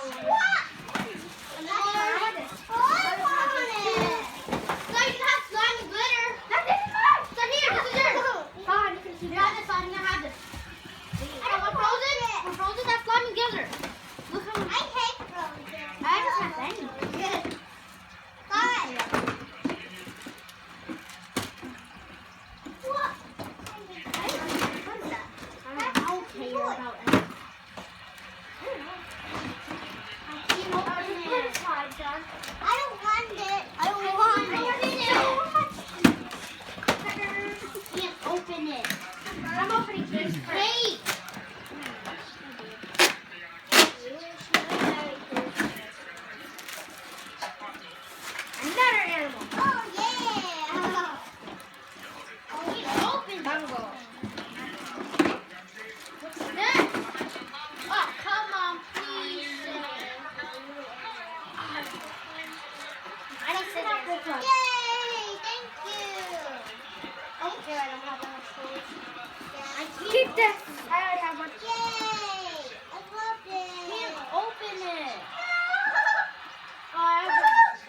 What? Oh, I want it. So you can have slime and glitter. This is mine. So here, this is yours. Fine, you can see that. This slime, you can have this. And we're frozen. We're frozen. That's slime and glitter. Look how I hate frozen. I just have any. Good. Fine. What? I don't care about it. I don't want it. I don't want it. You can't open it. I'm opening this first. Wait. Another animal. Oh, yeah. Oh, we opened Bungle. What's that? Oh, come on, please. I don't sit there. Yay! Thank you. Oh, here I don't have enough food. I keep this.